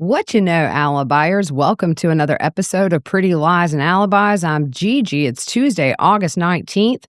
What you know, Alibis? Welcome to another episode of Pretty Lies and Alibis. I'm Gigi. It's Tuesday, August 19th.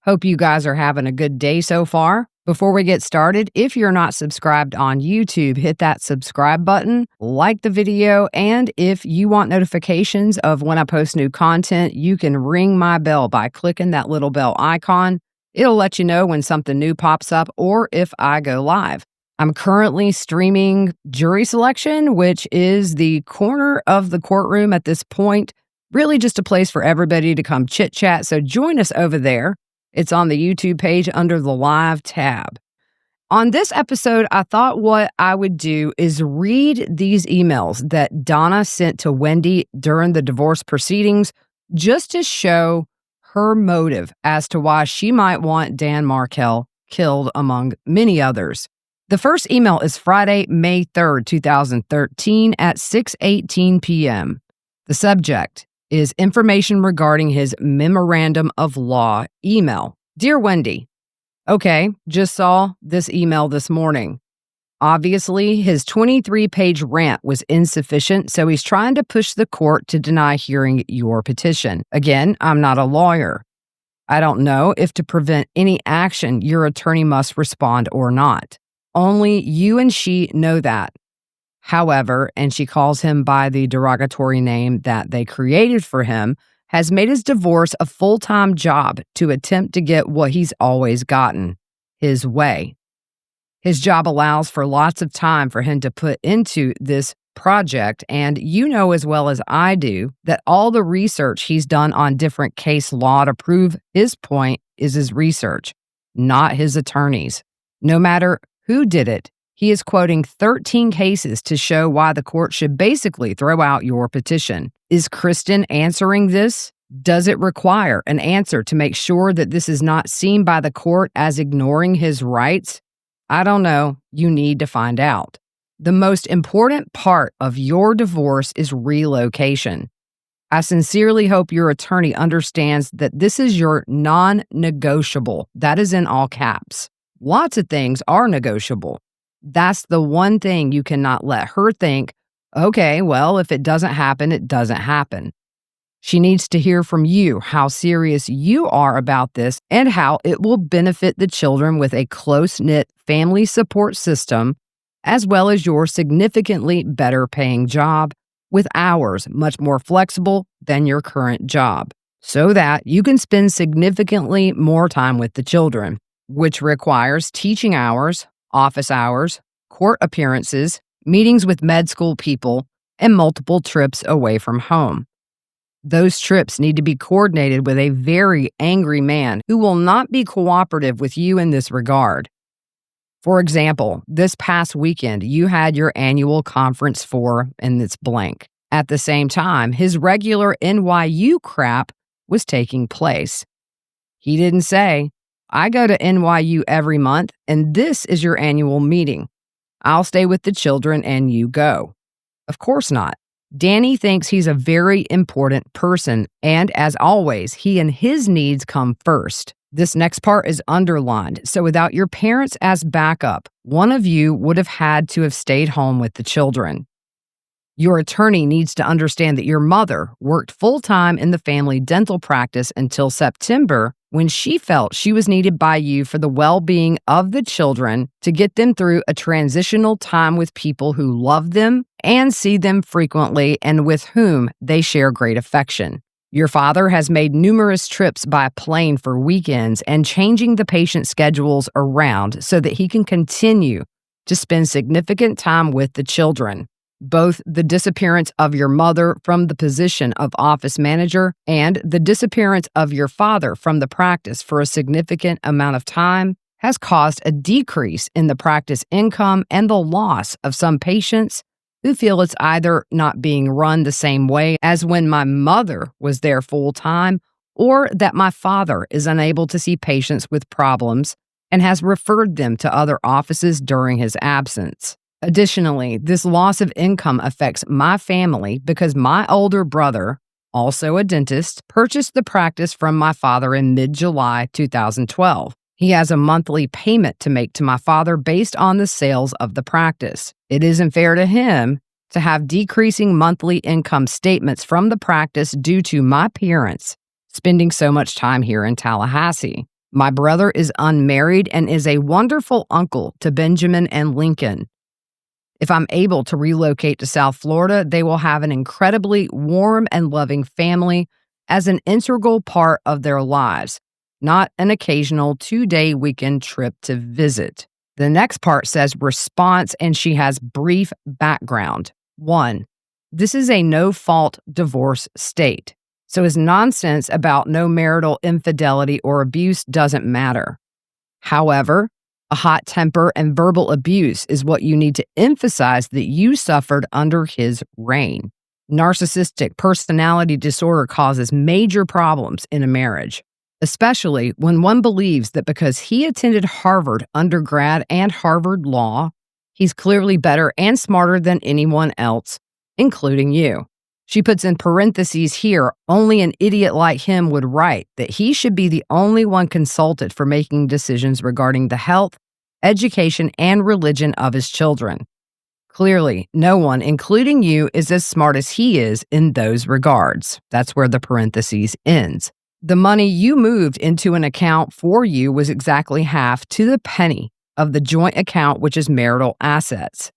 Hope you guys are having a good day so far. Before we get started, if you're not subscribed on YouTube, hit that subscribe button, like the video, and if you want notifications of when I post new content, you can ring my bell by clicking that little bell icon. It'll let you know when something new pops up or if I go live. I'm currently streaming jury selection, which is the corner of the courtroom at this point, really just a place for everybody to come chit chat. So join us over there. It's on the YouTube page under the live tab. On this episode, I thought what I would do is read these emails that Donna sent to Wendi during the divorce proceedings just to show her motive as to why she might want Dan Markel killed, among many others. The first email is Friday, May 3rd, 2013 at 6:18 p.m. The subject is information regarding his memorandum of law email. Dear Wendi, okay, just saw this email this morning. Obviously, his 23-page rant was insufficient, so he's trying to push the court to deny hearing your petition. Again, I'm not a lawyer. I don't know if to prevent any action, your attorney must respond or not. Only you and she know that. However, and she calls him by the derogatory name that they created for him, has made his divorce a full-time job to attempt to get what he's always gotten, his way. His job allows for lots of time for him to put into this project, and you know as well as I do that all the research he's done on different case law to prove his point is his research, not his attorney's. No matter who did it, he is quoting 13 cases to show why the court should basically throw out your petition. Is Kristen answering this? Does it require an answer to make sure that this is not seen by the court as ignoring his rights? I don't know. You need to find out. The most important part of your divorce is relocation. I sincerely hope your attorney understands that this is your non-negotiable. That is in all caps. Lots of things are negotiable. That's the one thing you cannot let her think, okay, well, if it doesn't happen, it doesn't happen. She needs to hear from you how serious you are about this and how it will benefit the children with a close-knit family support system, as well as your significantly better paying job with hours much more flexible than your current job, so that you can spend significantly more time with the children, which requires teaching hours, office hours, court appearances, meetings with med school people, and multiple trips away from home. Those trips need to be coordinated with a very angry man who will not be cooperative with you in this regard. For example, this past weekend, you had your annual conference for, and it's blank. At the same time, his regular NYU crap was taking place. He didn't say, I go to NYU every month, and this is your annual meeting. I'll stay with the children and you go. Of course not. Danny thinks he's a very important person, and as always, he and his needs come first. This next part is underlined, so without your parents as backup, one of you would have had to have stayed home with the children. Your attorney needs to understand that your mother worked full-time in the family dental practice until September, when she felt she was needed by you for the well-being of the children to get them through a transitional time with people who love them and see them frequently and with whom they share great affection. Your father has made numerous trips by plane for weekends and changing the patient schedules around so that he can continue to spend significant time with the children. Both the disappearance of your mother from the position of office manager and the disappearance of your father from the practice for a significant amount of time has caused a decrease in the practice income and the loss of some patients who feel it's either not being run the same way as when my mother was there full time, or that my father is unable to see patients with problems and has referred them to other offices during his absence. Additionally, this loss of income affects my family because my older brother, also a dentist, purchased the practice from my father in mid-July 2012. He has a monthly payment to make to my father based on the sales of the practice. It isn't fair to him to have decreasing monthly income statements from the practice due to my parents spending so much time here in Tallahassee. My brother is unmarried and is a wonderful uncle to Benjamin and Lincoln. If I'm able to relocate to South Florida, they will have an incredibly warm and loving family as an integral part of their lives, not an occasional 2-day weekend trip to visit. The next part says response, and she has brief background. 1. This is a no-fault divorce state, so his nonsense about no marital infidelity or abuse doesn't matter. However, a hot temper and verbal abuse is what you need to emphasize that you suffered under his reign. Narcissistic personality disorder causes major problems in a marriage, especially when one believes that because he attended Harvard undergrad and Harvard Law, he's clearly better and smarter than anyone else, including you. She puts in parentheses here, only an idiot like him would write that he should be the only one consulted for making decisions regarding the health, education, and religion of his children. Clearly, no one, including you, is as smart as he is in those regards. That's where the parentheses ends. The money you moved into an account for you was exactly half to the penny of the joint account, which is marital assets.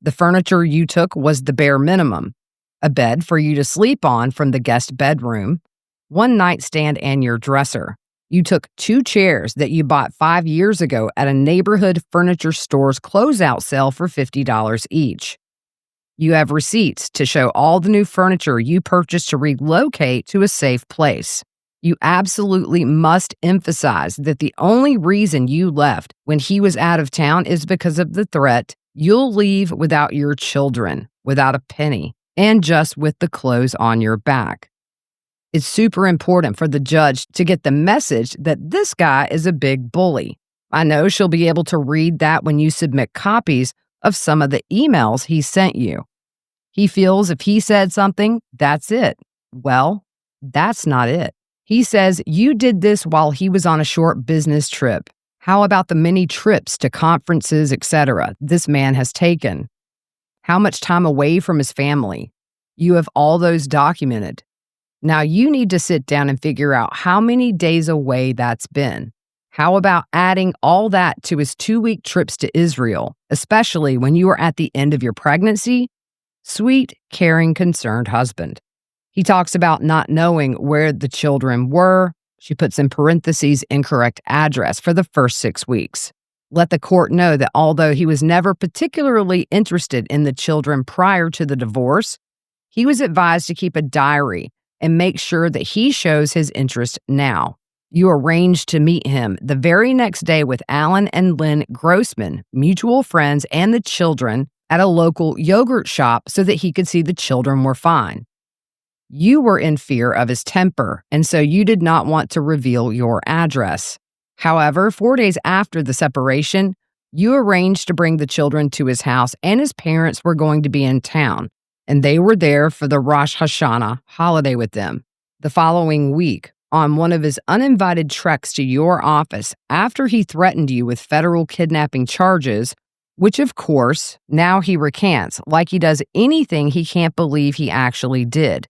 The furniture you took was the bare minimum: a bed for you to sleep on from the guest bedroom, one nightstand, and your dresser. You took 2 chairs that you bought 5 years ago at a neighborhood furniture store's closeout sale for $50 each. You have receipts to show all the new furniture you purchased to relocate to a safe place. You absolutely must emphasize that the only reason you left when he was out of town is because of the threat you'll leave without your children, without a penny, and just with the clothes on your back. It's super important for the judge to get the message that this guy is a big bully. I know she'll be able to read that when you submit copies of some of the emails he sent you. He feels if he said something, that's it. Well, that's not it. He says you did this while he was on a short business trip. How about the many trips to conferences, etc. this man has taken? How much time away from his family? You have all those documented. Now you need to sit down and figure out how many days away that's been. How about adding all that to his 2-week trips to Israel, especially when you are at the end of your pregnancy? Sweet, caring, concerned husband. He talks about not knowing where the children were. She puts in parentheses incorrect address for the first 6 weeks. Let the court know that although he was never particularly interested in the children prior to the divorce, he was advised to keep a diary and make sure that he shows his interest now. You arranged to meet him the very next day with Alan and Lynn Grossman, mutual friends, and the children at a local yogurt shop so that he could see the children were fine. You were in fear of his temper, and so you did not want to reveal your address. However, 4 days after the separation, you arranged to bring the children to his house, and his parents were going to be in town, and they were there for the Rosh Hashanah holiday with them. The following week, on one of his uninvited treks to your office after he threatened you with federal kidnapping charges, which of course, now he recants like he does anything he can't believe he actually did.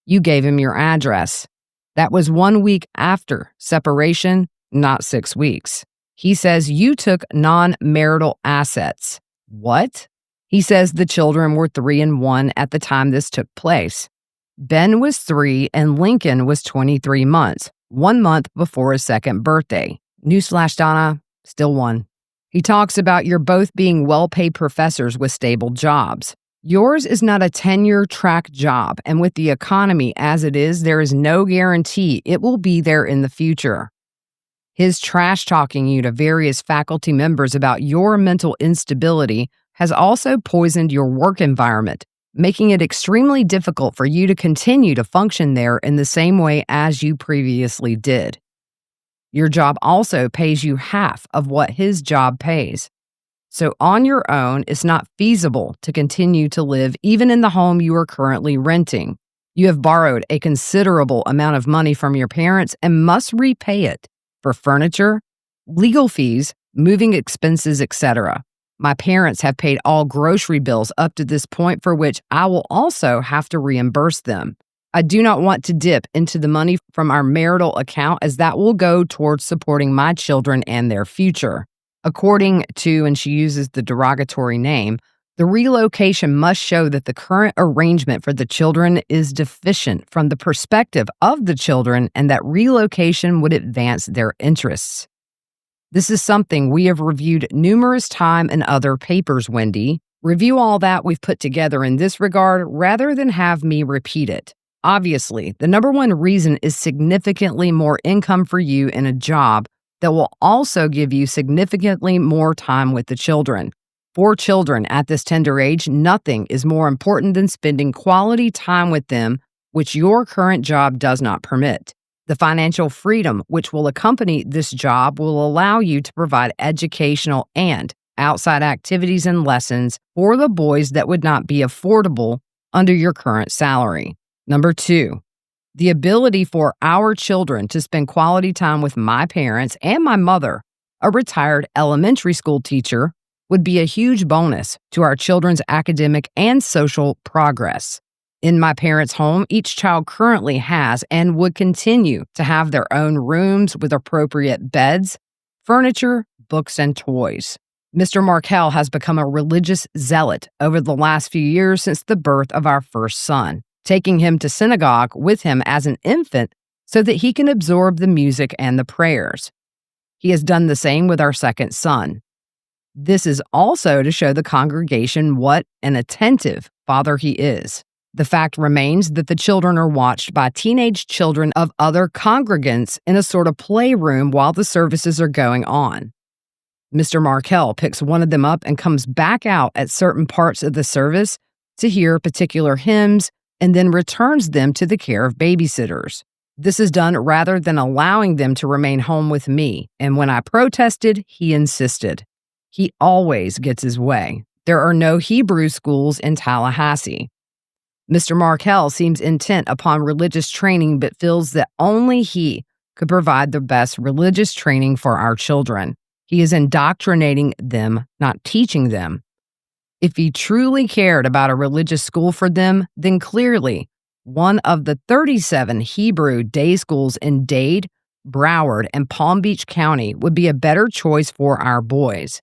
You gave him your address. That was 1 week after separation, not 6 weeks. He says you took non-marital assets. What? He says the children were 3 and 1 at the time this took place. Ben was 3 and Lincoln was 23 months, 1 month before his 2nd birthday. Newsflash, Donna, still 1. He talks about you're both being well-paid professors with stable jobs. Yours is not a tenure track job, and with the economy as it is, there is no guarantee it will be there in the future. His trash-talking you to various faculty members about your mental instability has also poisoned your work environment, making it extremely difficult for you to continue to function there in the same way as you previously did. Your job also pays you half of what his job pays. So on your own, it's not feasible to continue to live even in the home you are currently renting. You have borrowed a considerable amount of money from your parents and must repay it for furniture, legal fees, moving expenses, etc. My parents have paid all grocery bills up to this point, for which I will also have to reimburse them. I do not want to dip into the money from our marital account, as that will go towards supporting my children and their future. According to, and she uses the derogatory name, the relocation must show that the current arrangement for the children is deficient from the perspective of the children, and that relocation would advance their interests. This is something we have reviewed numerous times in other papers, Wendi. Review all that we've put together in this regard rather than have me repeat it. Obviously, the number one reason is significantly more income for you in a job that will also give you significantly more time with the children. For children at this tender age, nothing is more important than spending quality time with them, which your current job does not permit. The financial freedom which will accompany this job will allow you to provide educational and outside activities and lessons for the boys that would not be affordable under your current salary. Number 2, the ability for our children to spend quality time with my parents and my mother, a retired elementary school teacher, would be a huge bonus to our children's academic and social progress. In my parents' home, each child currently has and would continue to have their own rooms with appropriate beds, furniture, books, and toys. Mr. Markel has become a religious zealot over the last few years since the birth of our first son, taking him to synagogue with him as an infant so that he can absorb the music and the prayers. He has done the same with our second son. This is also to show the congregation what an attentive father he is. The fact remains that the children are watched by teenage children of other congregants in a sort of playroom while the services are going on. Mr. Markel picks one of them up and comes back out at certain parts of the service to hear particular hymns and then returns them to the care of babysitters. This is done rather than allowing them to remain home with me, and when I protested, he insisted. He always gets his way. There are no Hebrew schools in Tallahassee. Mr. Markel seems intent upon religious training, but feels that only he could provide the best religious training for our children. He is indoctrinating them, not teaching them. If he truly cared about a religious school for them, then clearly one of the 37 Hebrew day schools in Dade, Broward, and Palm Beach County would be a better choice for our boys.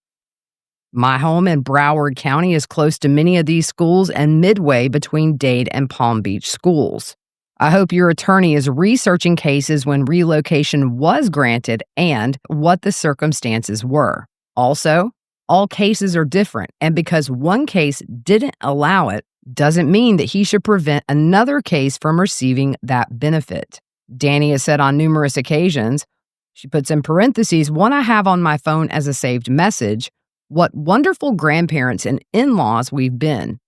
My home in Broward County is close to many of these schools and midway between Dade and Palm Beach schools. I hope your attorney is researching cases when relocation was granted and what the circumstances were. Also, all cases are different, and because one case didn't allow it, doesn't mean that he should prevent another case from receiving that benefit. Danny has said on numerous occasions, she puts in parentheses, one I have on my phone as a saved message, what wonderful grandparents and in-laws we've been.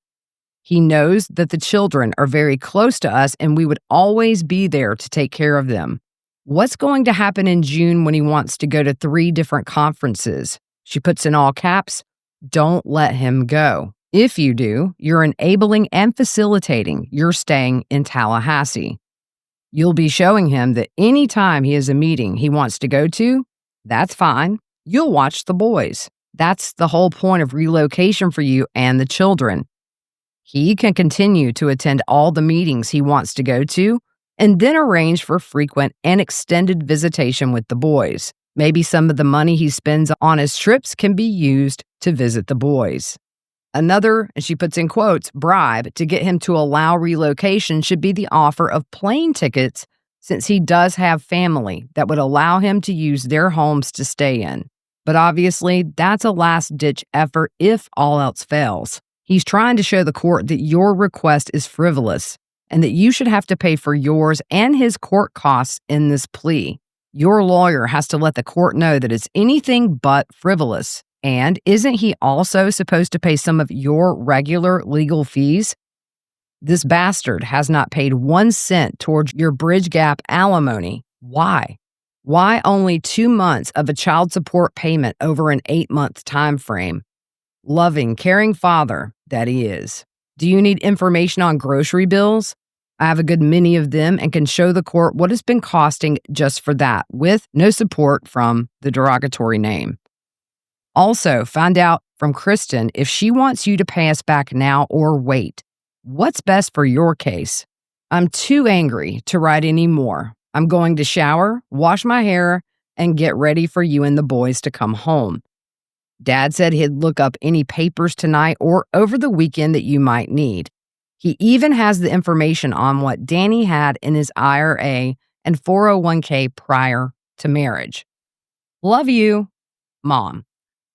He knows that the children are very close to us and we would always be there to take care of them. What's going to happen in June when he wants to go to 3 different conferences? She puts in all caps, don't let him go. If you do, you're enabling and facilitating your staying in Tallahassee. You'll be showing him that any time he has a meeting he wants to go to, that's fine. You'll watch the boys. That's the whole point of relocation for you and the children. He can continue to attend all the meetings he wants to go to and then arrange for frequent and extended visitation with the boys. Maybe some of the money he spends on his trips can be used to visit the boys. Another, and she puts in quotes, bribe to get him to allow relocation should be the offer of plane tickets, since he does have family that would allow him to use their homes to stay in. But obviously, that's a last-ditch effort if all else fails. He's trying to show the court that your request is frivolous and that you should have to pay for yours and his court costs in this plea. Your lawyer has to let the court know that it's anything but frivolous. And isn't he also supposed to pay some of your regular legal fees? This bastard has not paid 1 cent towards your bridge gap alimony. Why? Why only 2 months of a child support payment over an 8-month time frame? Loving, caring father that he is. Do you need information on grocery bills? I have a good many of them and can show the court what it's been costing just for that, with no support from the derogatory name. Also, find out from Kristen if she wants you to pay us back now or wait. What's best for your case? I'm too angry to write any more. I'm going to shower, wash my hair, and get ready for you and the boys to come home. Dad said he'd look up any papers tonight or over the weekend that you might need. He even has the information on what Danny had in his IRA and 401k prior to marriage. Love you, Mom.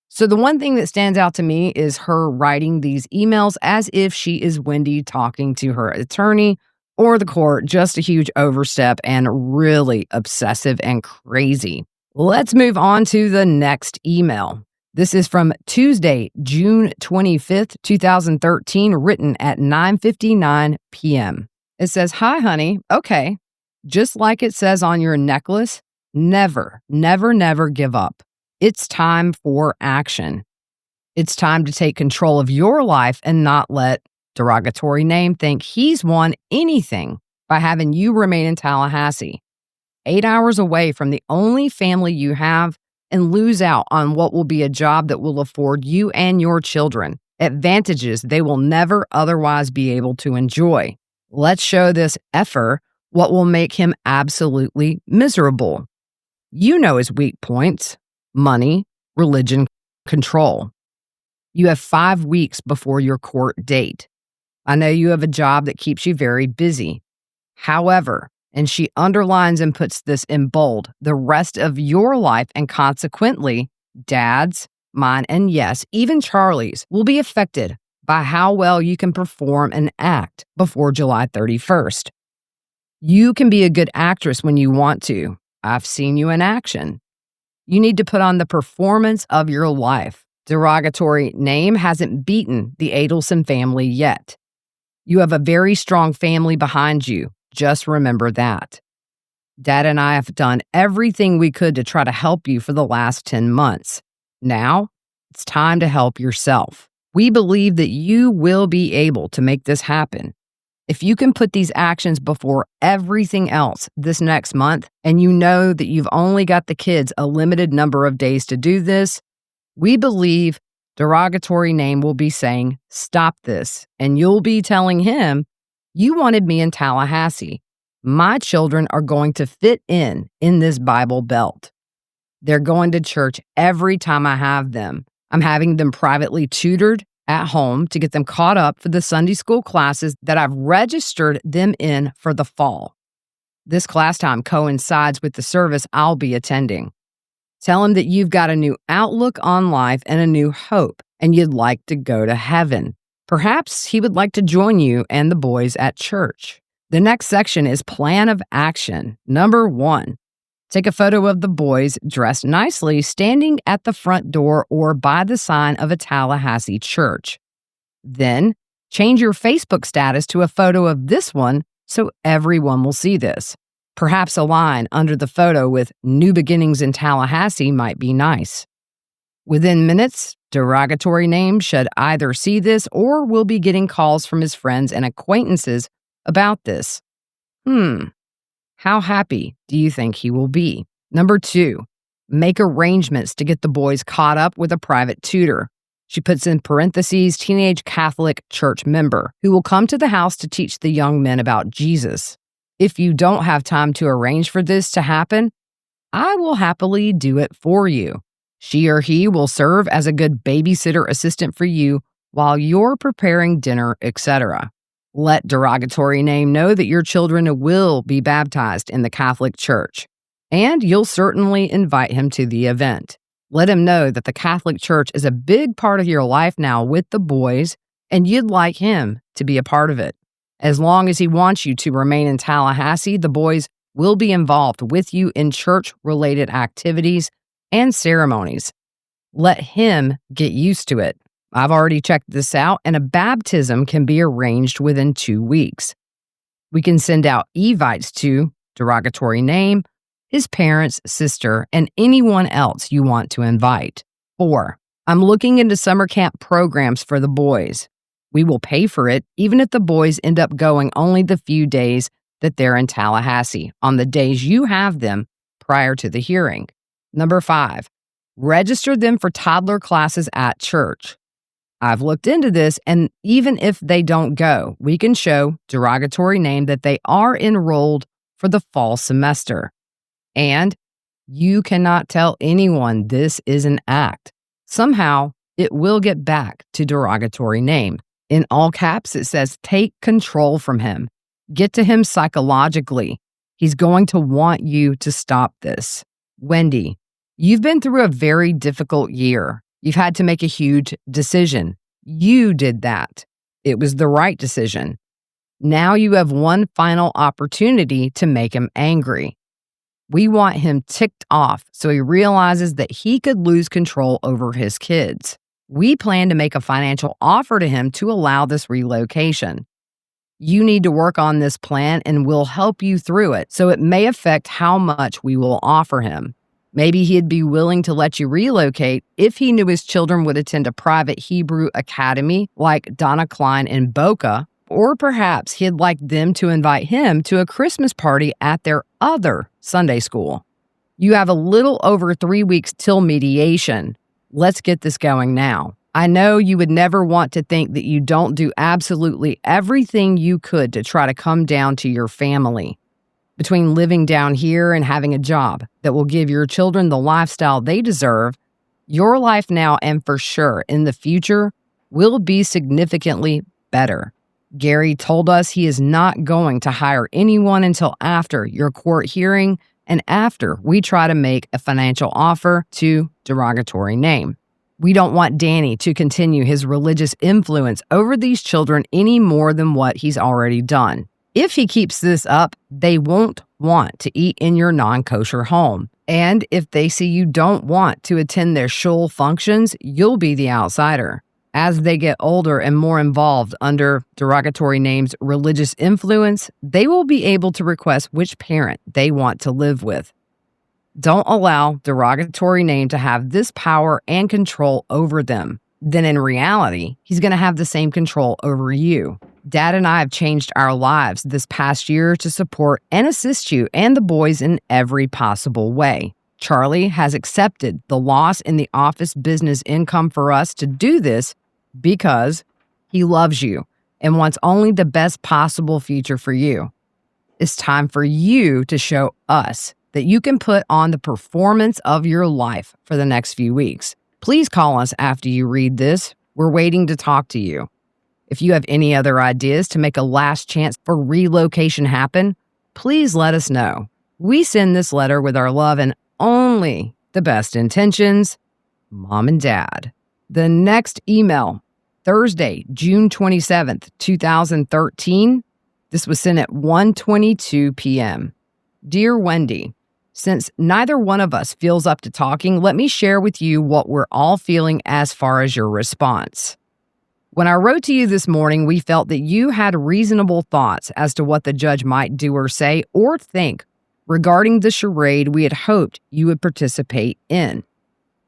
So the one thing that stands out to me is her writing these emails as if she is Wendi talking to her attorney or the court. Just a huge overstep and really obsessive and crazy. Let's move on to the next email. This is from Tuesday, June 25th, 2013, written at 9:59 p.m. It says, "Hi, honey. Okay. Just like it says on your necklace, never, never, never give up. It's time for action. It's time to take control of your life and not let derogatory name think he's won anything by having you remain in Tallahassee, 8 hours away from the only family you have, and lose out on what will be a job that will afford you and your children advantages they will never otherwise be able to enjoy. Let's show this effer what will make him absolutely miserable. You know his weak points: money, religion, control. You have 5 weeks before your court date. I know you have a job that keeps you very busy. However," and she underlines and puts this in bold, "the rest of your life and consequently Dad's, mine, and yes, even Charlie's will be affected by how well you can perform and act before July 31st. You can be a good actress when you want to. I've seen you in action. You need to put on the performance of your life. Derogatory name hasn't beaten the Adelson family yet. You have a very strong family behind you. Just remember that. Dad and I have done everything we could to try to help you for the last 10 months. Now, it's time to help yourself. We believe that you will be able to make this happen. If you can put these actions before everything else this next month, and you know that you've only got the kids a limited number of days to do this, we believe derogatory name will be saying, stop this, and you'll be telling him, you wanted me in Tallahassee. My children are going to fit in this Bible Belt. They're going to church every time I have them. I'm having them privately tutored at home to get them caught up for the Sunday school classes that I've registered them in for the fall. This class time coincides with the service I'll be attending. Tell him that you've got a new outlook on life and a new hope, and you'd like to go to heaven. Perhaps he would like to join you and the boys at church. The next section is plan of action. Number 1, take a photo of the boys dressed nicely standing at the front door or by the sign of a Tallahassee church. Then change your Facebook status to a photo of this one so everyone will see this. Perhaps a line under the photo with "New Beginnings in Tallahassee" might be nice. Within minutes, derogatory name should either see this or will be getting calls from his friends and acquaintances about this. How happy do you think he will be? Number 2, make arrangements to get the boys caught up with a private tutor. She puts in parentheses, teenage Catholic church member, who will come to the house to teach the young men about Jesus. If you don't have time to arrange for this to happen, I will happily do it for you. She or he will serve as a good babysitter assistant for you while you're preparing dinner, etc. Let derogatory name know that your children will be baptized in the Catholic Church, and you'll certainly invite him to the event. Let him know that the Catholic Church is a big part of your life now with the boys, and you'd like him to be a part of it. As long as he wants you to remain in Tallahassee, the boys will be involved with you in church-related activities and ceremonies. Let him get used to it. I've already checked this out, and a baptism can be arranged within 2 weeks. We can send out evites to derogatory name, his parents, sister, and anyone else you want to invite. 4, I'm looking into summer camp programs for the boys. We will pay for it, even if the boys end up going only the few days that they're in Tallahassee, on the days you have them prior to the hearing. Number 5, Register them for toddler classes at church. I've looked into this, and even if they don't go, we can show derogatory name that they are enrolled for the fall semester. And you cannot tell anyone this is an act. Somehow, it will get back to derogatory name. In all caps, it says, take control from him. Get to him psychologically. He's going to want you to stop this. Wendi, you've been through a very difficult year. You've had to make a huge decision. You did that. It was the right decision. Now you have one final opportunity to make him angry. We want him ticked off so he realizes that he could lose control over his kids. We plan to make a financial offer to him to allow this relocation. You need to work on this plan and we'll help you through it, so it may affect how much we will offer him. Maybe he'd be willing to let you relocate if he knew his children would attend a private Hebrew academy like Donna in Boca, or perhaps he'd like them to invite him to a Christmas party at their other Sunday school. You have a little over 3 weeks till mediation. Let's get this going now. I know you would never want to think that you don't do absolutely everything you could to try to come down to your family. Between living down here and having a job that will give your children the lifestyle they deserve, your life now and for sure in the future will be significantly better. Gary told us he is not going to hire anyone until after your court hearing and after we try to make a financial offer to derogatory name. We don't want Danny to continue his religious influence over these children any more than what he's already done. If he keeps this up, they won't want to eat in your non-kosher home. And if they see you don't want to attend their shul functions, you'll be the outsider. As they get older and more involved under derogatory name's religious influence, they will be able to request which parent they want to live with. Don't allow derogatory name to have this power and control over them. Then in reality, he's going to have the same control over you. Dad and I have changed our lives this past year to support and assist you and the boys in every possible way. Charlie has accepted the loss in the office business income for us to do this because he loves you and wants only the best possible future for you. It's time for you to show us that you can put on the performance of your life for the next few weeks. Please call us after you read this. We're waiting to talk to you. If you have any other ideas to make a last chance for relocation happen, please let us know. We send this letter with our love and only the best intentions, Mom and Dad. The next email, Thursday, June 27th, 2013. This was sent at 1:22 p.m. Dear Wendi, since neither one of us feels up to talking, let me share with you what we're all feeling as far as your response. When I wrote to you this morning, we felt that you had reasonable thoughts as to what the judge might do or say or think regarding the charade we had hoped you would participate in.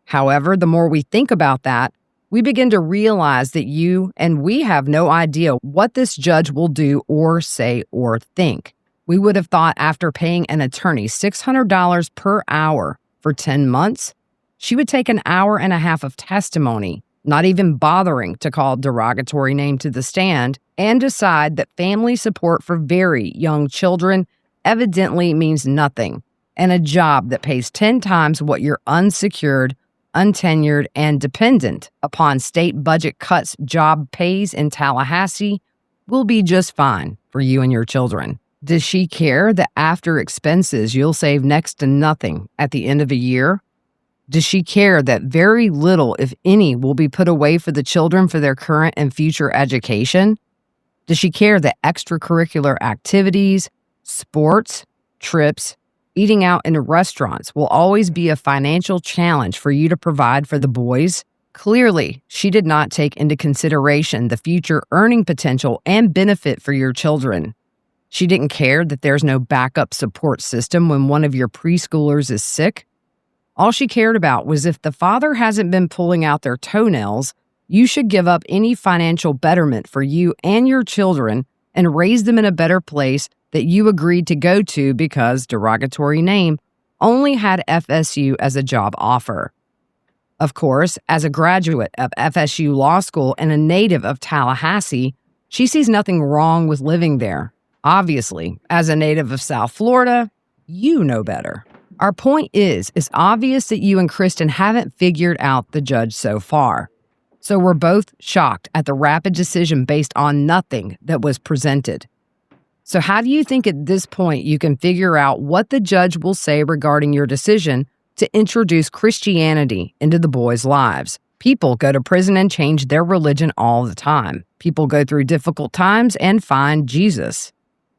However, the more we think about that, we begin to realize that you and we have no idea what this judge will do or say or think. We would have thought after paying an attorney $600 per hour for 10 months, she would take an hour and a half of testimony, not even bothering to call derogatory name to the stand, and decide that family support for very young children evidently means nothing, and a job that pays 10 times what your unsecured, untenured, and dependent upon state budget cuts job pays in Tallahassee will be just fine for you and your children. Does she care that after expenses you'll save next to nothing at the end of a year? Does she care that very little, if any, will be put away for the children for their current and future education? Does she care that extracurricular activities, sports, trips, eating out in restaurants will always be a financial challenge for you to provide for the boys? Clearly, she did not take into consideration the future earning potential and benefit for your children. She didn't care that there's no backup support system when one of your preschoolers is sick. All she cared about was if the father hasn't been pulling out their toenails, you should give up any financial betterment for you and your children and raise them in a better place that you agreed to go to because derogatory name only had FSU as a job offer. Of course, as a graduate of FSU Law School and a native of Tallahassee, she sees nothing wrong with living there. Obviously, as a native of South Florida, you know better. Our point is, it's obvious that you and Kristen haven't figured out the judge so far. So we're both shocked at the rapid decision based on nothing that was presented. So how do you think at this point you can figure out what the judge will say regarding your decision to introduce Christianity into the boys' lives? People go to prison and change their religion all the time. People go through difficult times and find Jesus.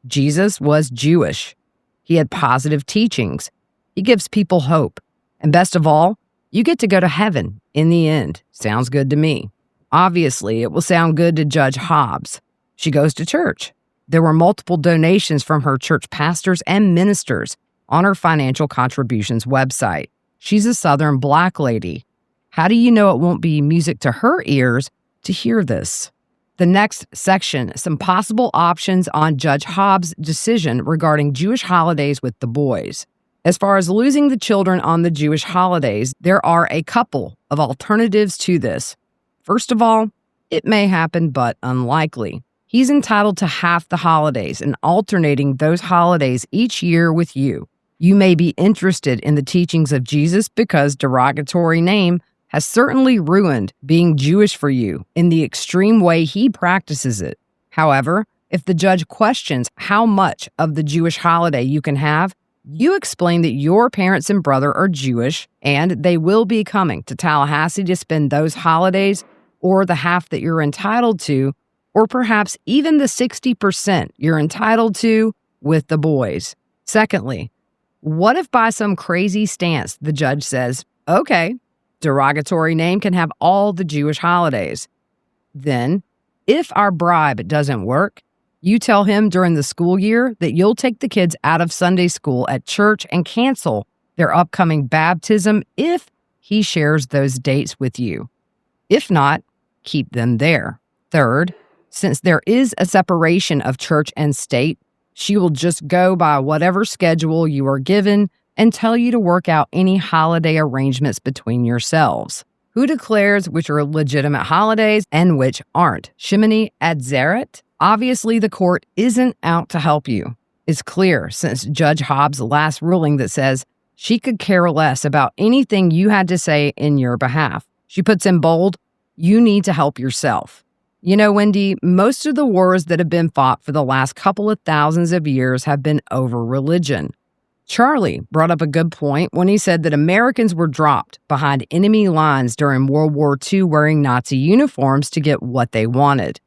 Jesus was Jewish. He had positive teachings. He gives people hope. And best of all, you get to go to heaven in the end. Sounds good to me. Obviously, it will sound good to Judge Hobbs. She goes to church. There were multiple donations from her church pastors and ministers on her financial contributions website. She's a Southern Black lady. How do you know it won't be music to her ears to hear this? The next section, some possible options on Judge Hobbs' decision regarding Jewish holidays with the boys. As far as losing the children on the Jewish holidays, there are a couple of alternatives to this. First of all, it may happen, but unlikely. He's entitled to half the holidays and alternating those holidays each year with you. You may be interested in the teachings of Jesus because derogatory name has certainly ruined being Jewish for you in the extreme way he practices it. However, if the judge questions how much of the Jewish holiday you can have, you explain that your parents and brother are Jewish and they will be coming to Tallahassee to spend those holidays or the half that you're entitled to, or perhaps even the 60% you're entitled to with the boys. Secondly, what if by some crazy stance the judge says, okay, derogatory name can have all the Jewish holidays. Then, if our bribe doesn't work, you tell him during the school year that you'll take the kids out of Sunday school at church and cancel their upcoming baptism if he shares those dates with you. If not, keep them there. Third, since there is a separation of church and state, she will just go by whatever schedule you are given and tell you to work out any holiday arrangements between yourselves. Who declares which are legitimate holidays and which aren't? Shimini Atzeret? Obviously, the court isn't out to help you. It's clear since Judge Hobbs' last ruling that says she could care less about anything you had to say in your behalf. She puts in bold, you need to help yourself. You know, Wendi, most of the wars that have been fought for the last couple of thousands of years have been over religion. Charlie brought up a good point when he said that Americans were dropped behind enemy lines during World War II wearing Nazi uniforms to get what they wanted.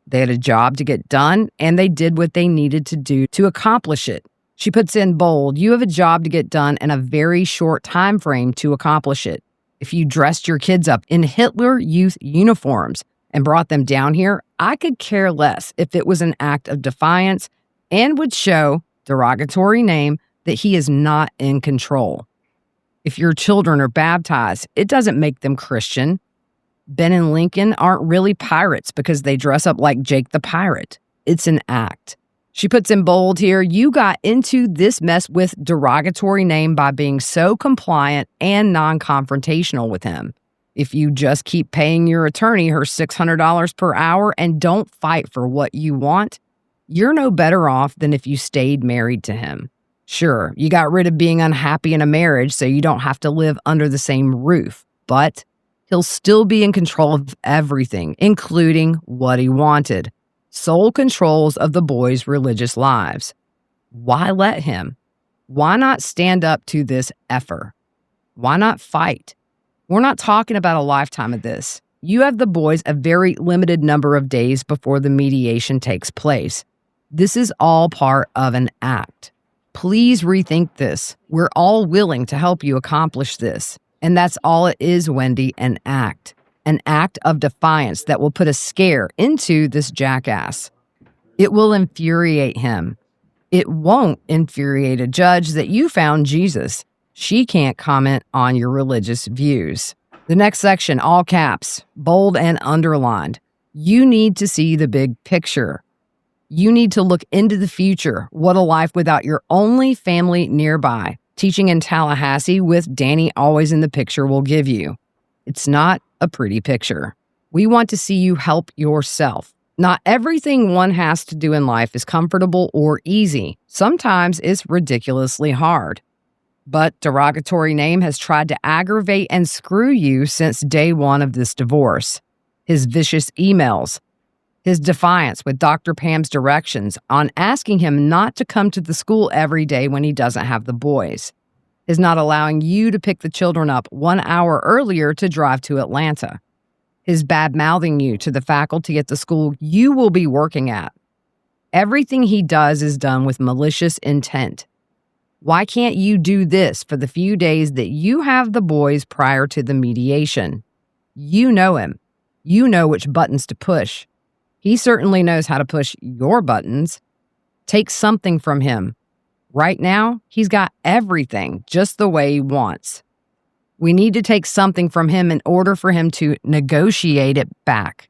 They had a job to get done, and they did what they needed to do to accomplish it. She puts in bold, you have a job to get done in a very short time frame to accomplish it. If you dressed your kids up in Hitler Youth uniforms and brought them down here, I could care less if it was an act of defiance and would show, derogatory name, that he is not in control. If your children are baptized, it doesn't make them Christian. Ben and Lincoln aren't really pirates because they dress up like Jake the Pirate. It's an act. She puts in bold here, you got into this mess with derogatory name by being so compliant and non-confrontational with him. If you just keep paying your attorney her $600 per hour and don't fight for what you want, you're no better off than if you stayed married to him. Sure, you got rid of being unhappy in a marriage so you don't have to live under the same roof, but he'll still be in control of everything, including what he wanted. Sole controls of the boys' religious lives. Why let him? Why not stand up to this effer? Why not fight? We're not talking about a lifetime of this. You have the boys a very limited number of days before the mediation takes place. This is all part of an act. Please rethink this. We're all willing to help you accomplish this. And that's all it is, Wendi, an act. An act of defiance that will put a scare into this jackass. It will infuriate him. It won't infuriate a judge that you found Jesus. She can't comment on your religious views. The next section, all caps, bold and underlined. You need to see the big picture. You need to look into the future, what a life without your only family nearby, teaching in Tallahassee with Danny always in the picture will give you. It's not a pretty picture. We want to see you help yourself. Not everything one has to do in life is comfortable or easy. Sometimes it's ridiculously hard. But derogatory name has tried to aggravate and screw you since day one of this divorce. His vicious emails, his defiance with Dr. Pam's directions on asking him not to come to the school every day when he doesn't have the boys, his not allowing you to pick the children up 1 hour earlier to drive to Atlanta, his bad-mouthing you to the faculty at the school you will be working at. Everything he does is done with malicious intent. Why can't you do this for the few days that you have the boys prior to the mediation? You know him. You know which buttons to push. He certainly knows how to push your buttons. Take something from him. Right now, he's got everything just the way he wants. We need to take something from him in order for him to negotiate it back.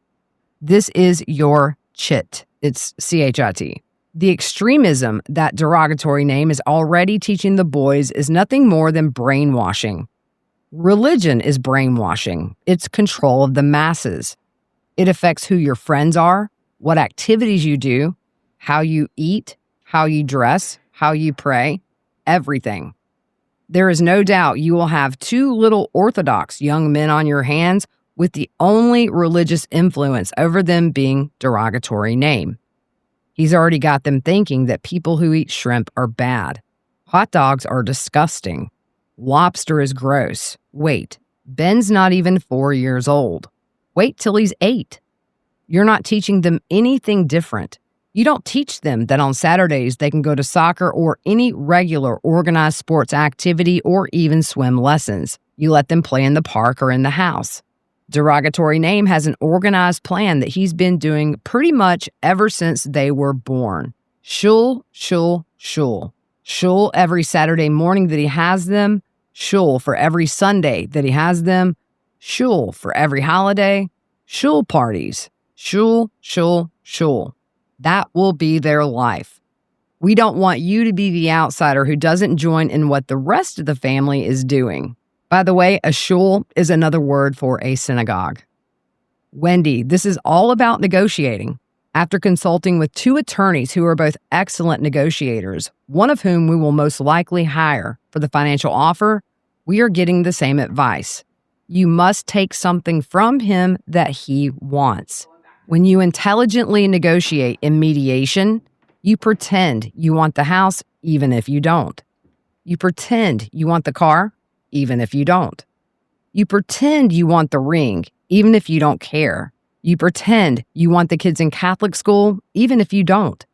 This is your chit. It's CHIT. The extremism that derogatory name is already teaching the boys is nothing more than brainwashing. Religion is brainwashing. It's control of the masses. It affects who your friends are, what activities you do, how you eat, how you dress, how you pray, everything. There is no doubt you will have two little Orthodox young men on your hands with the only religious influence over them being derogatory name. He's already got them thinking that people who eat shrimp are bad. Hot dogs are disgusting. Lobster is gross. Wait, Ben's not even 4 years old. Wait till he's 8. You're not teaching them anything different. You don't teach them that on Saturdays they can go to soccer or any regular organized sports activity or even swim lessons. You let them play in the park or in the house. Derogatory name has an organized plan that he's been doing pretty much ever since they were born. Shul, shul, shul. Shul every Saturday morning that he has them. Shul for every Sunday that he has them. Shul for every holiday. Shul parties. Shul, shul, shul. That will be their life. We don't want you to be the outsider who doesn't join in what the rest of the family is doing. By the way, a shul is another word for a synagogue. Wendi, this is all about negotiating. After consulting with 2 attorneys who are both excellent negotiators, one of whom we will most likely hire for the financial offer, we are getting the same advice. You must take something from him that he wants. When you intelligently negotiate in mediation, you pretend you want the house even if you don't. You pretend you want the car even if you don't. You pretend you want the ring even if you don't care. You pretend you want the kids in Catholic school even if you don't.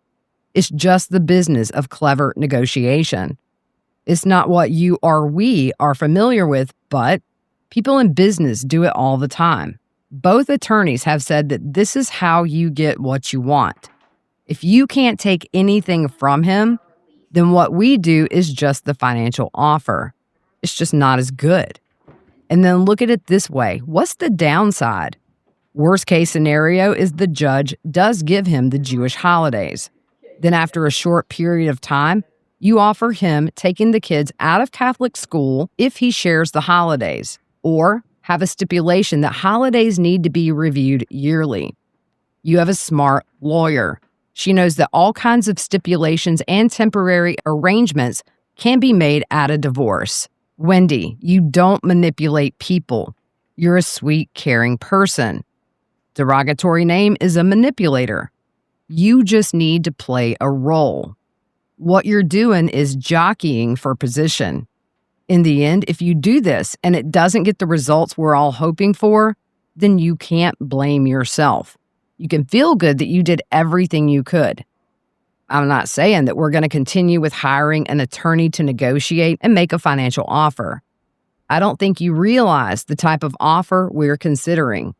It's just the business of clever negotiation. It's not what you or we are familiar with, but people in business do it all the time. Both attorneys have said that this is how you get what you want. If you can't take anything from him, then what we do is just the financial offer. It's just not as good. And then look at it this way. What's the downside? Worst case scenario is the judge does give him the Jewish holidays. Then after a short period of time, you offer him taking the kids out of Catholic school if he shares the holidays, or have a stipulation that holidays need to be reviewed yearly. You have a smart lawyer. She knows that all kinds of stipulations and temporary arrangements can be made at a divorce. Wendi, you don't manipulate people. You're a sweet, caring person. Derogatory name is a manipulator. You just need to play a role. What you're doing is jockeying for position. In the end, if you do this and it doesn't get the results we're all hoping for, then you can't blame yourself. You can feel good that you did everything you could. I'm not saying that we're going to continue with hiring an attorney to negotiate and make a financial offer. I don't think you realize the type of offer we're considering.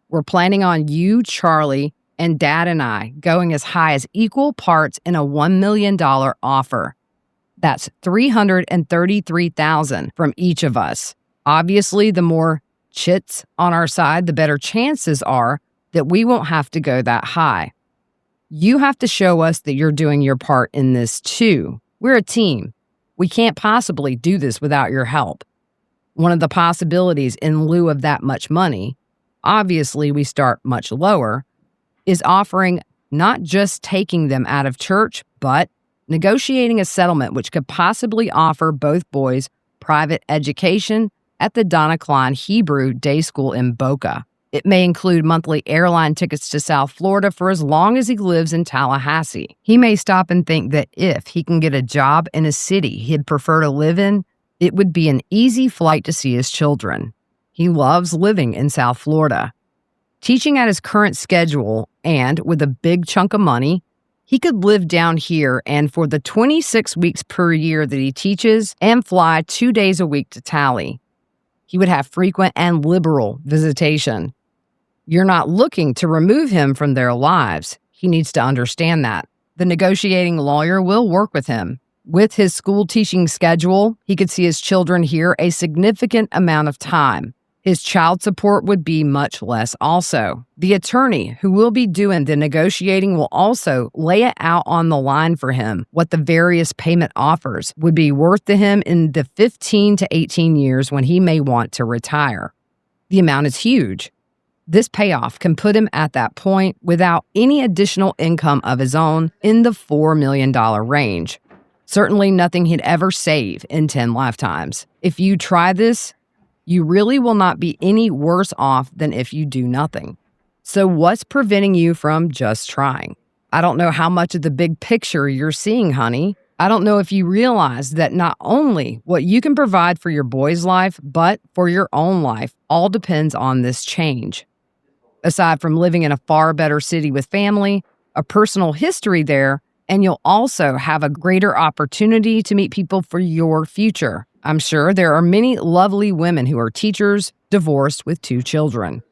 We're planning on you, Charlie, and Dad and I going as high as equal parts in a $1 million offer. That's $333,000 from each of us. Obviously, the more chits on our side, the better chances are that we won't have to go that high. You have to show us that you're doing your part in this too. We're a team. We can't possibly do this without your help. One of the possibilities in lieu of that much money, obviously we start much lower, is offering not just taking them out of church, but negotiating a settlement which could possibly offer both boys private education at the Donna Hebrew Day School in Boca. It may include monthly airline tickets to South Florida for as long as he lives in Tallahassee. He may stop and think that if he can get a job in a city he'd prefer to live in, it would be an easy flight to see his children. He loves living in South Florida. Teaching at his current schedule and with a big chunk of money, he could live down here and for the 26 weeks per year that he teaches and fly 2 days a week to Tally. He would have frequent and liberal visitation. You're not looking to remove him from their lives. He needs to understand that. The negotiating lawyer will work with him. With his school teaching schedule, he could see his children here a significant amount of time. His child support would be much less also. The attorney who will be doing the negotiating will also lay it out on the line for him what the various payment offers would be worth to him in the 15 to 18 years when he may want to retire. The amount is huge. This payoff can put him at that point without any additional income of his own in the $4 million range. Certainly nothing he'd ever save in 10 lifetimes. If you try this, you really will not be any worse off than if you do nothing. So what's preventing you from just trying? I don't know how much of the big picture you're seeing, honey. I don't know if you realize that not only what you can provide for your boy's life, but for your own life all depends on this change. Aside from living in a far better city with family, a personal history there, and you'll also have a greater opportunity to meet people for your future. I'm sure there are many lovely women who are teachers, divorced with 2 children.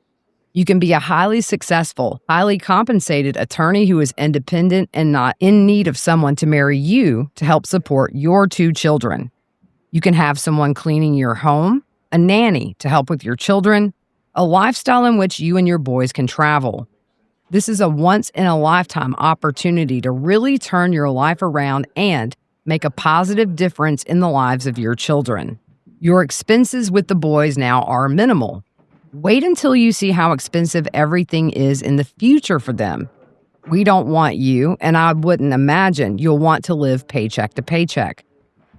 You can be a highly successful, highly compensated attorney who is independent and not in need of someone to marry you to help support your 2 children. You can have someone cleaning your home, a nanny to help with your children, a lifestyle in which you and your boys can travel. This is a once-in-a-lifetime opportunity to really turn your life around and make a positive difference in the lives of your children. Your expenses with the boys now are minimal. Wait until you see how expensive everything is in the future for them. We don't want you, and I wouldn't imagine you'll want to live paycheck to paycheck.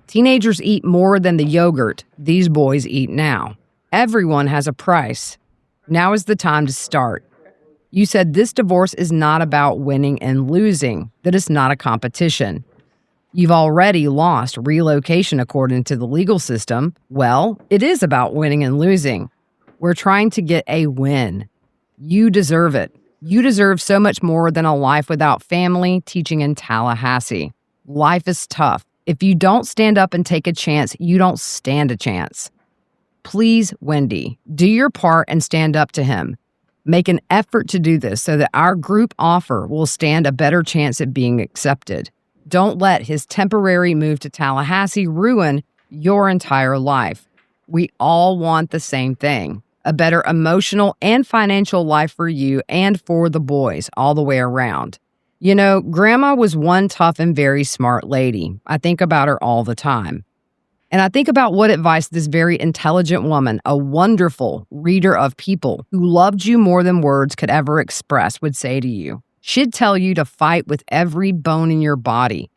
Teenagers eat more than the yogurt these boys eat now. Everyone has a price. Now is the time to start. You said this divorce is not about winning and losing, that it's not a competition. You've already lost relocation according to the legal system. Well, it is about winning and losing. We're trying to get a win. You deserve it. You deserve so much more than a life without family teaching in Tallahassee. Life is tough. If you don't stand up and take a chance, you don't stand a chance. Please, Wendi, do your part and stand up to him. Make an effort to do this so that our group offer will stand a better chance at being accepted. Don't let his temporary move to Tallahassee ruin your entire life. We all want the same thing, a better emotional and financial life for you and for the boys all the way around. You know, Grandma was one tough and very smart lady. I think about her all the time. And I think about what advice this very intelligent woman, a wonderful reader of people who loved you more than words could ever express, would say to you. She'd tell you to fight with every bone in your body.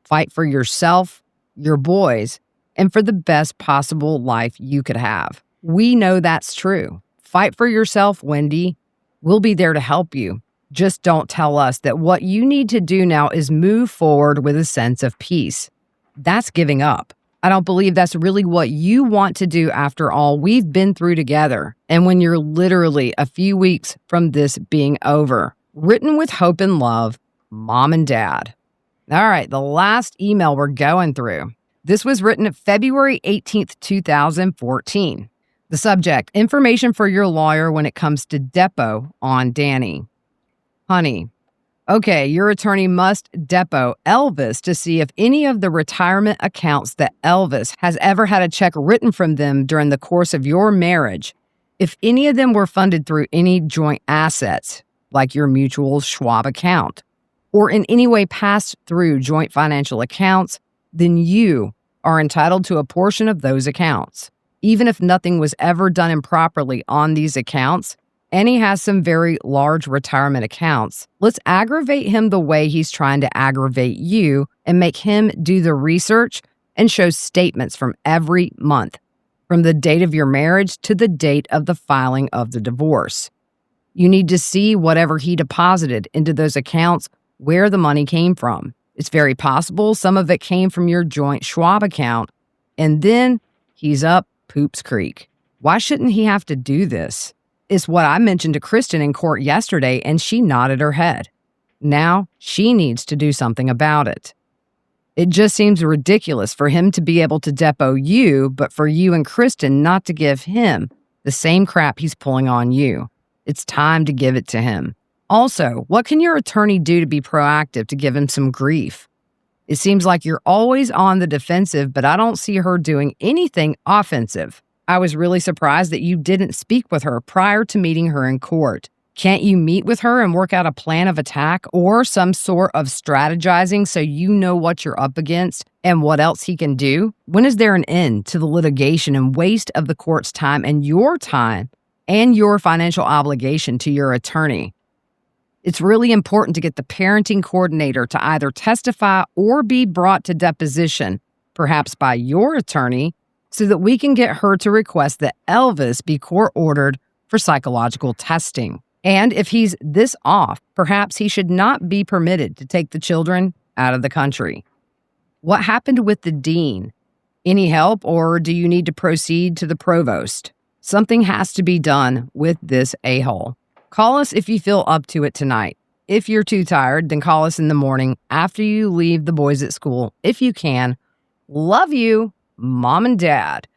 Fight for yourself, your boys, and for the best possible life you could have. We know that's true. Fight for yourself, Wendi. We'll be there to help you. Just don't tell us that what you need to do now is move forward with a sense of peace. That's giving up. I don't believe that's really what you want to do after all we've been through together. And when you're literally a few weeks from this being over. Written with hope and love, Mom and Dad. All right, the last email we're going through. This was written February 18th, 2014. The subject, information for your lawyer when it comes to depo on Danny. Honey, okay, your attorney must depo Elvis to see if any of the retirement accounts that Elvis has ever had a check written from them during the course of your marriage, if any of them were funded through any joint assets, like your mutual Schwab account, or in any way passed through joint financial accounts, then you are entitled to a portion of those accounts. even if nothing was ever done improperly on these accounts, and he has some very large retirement accounts, let's aggravate him the way he's trying to aggravate you and make him do the research and show statements from every month, from the date of your marriage to the date of the filing of the divorce. You need to see whatever he deposited into those accounts, where the money came from. It's very possible some of it came from your joint Schwab account, and then he's up Poops Creek. Why shouldn't he have to do this? It's what I mentioned to Kristen in court yesterday, and she nodded her head. Now she needs to do something about it. It just seems ridiculous for him to be able to depot you, but for you and Kristen not to give him the same crap he's pulling on you. It's time to give it to him. Also, what can your attorney do to be proactive to give him some grief? It seems like you're always on the defensive, but I don't see her doing anything offensive. I was really surprised that you didn't speak with her prior to meeting her in court. Can't you meet with her and work out a plan of attack or some sort of strategizing so you know what you're up against and what else he can do? When is there an end to the litigation and waste of the court's time and your financial obligation to your attorney? It's really important to get the parenting coordinator to either testify or be brought to deposition, perhaps by your attorney, so that we can get her to request that Elvis be court-ordered for psychological testing. And if he's this off, perhaps he should not be permitted to take the children out of the country. What happened with the dean? Any help, or do you need to proceed to the provost? Something has to be done with this a-hole. Call us if you feel up to it tonight. If you're too tired, then call us in the morning after you leave the boys at school, if you can. Love you, Mom and Dad.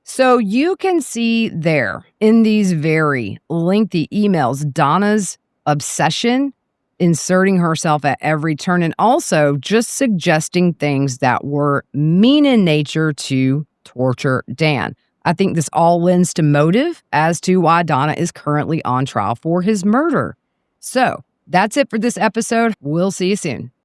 So you can see there in these very lengthy emails, Donna's obsession, inserting herself at every turn, and also just suggesting things that were mean in nature to torture Dan. I think this all lends to motive as to why Donna is currently on trial for his murder. So that's it for this episode. We'll see you soon.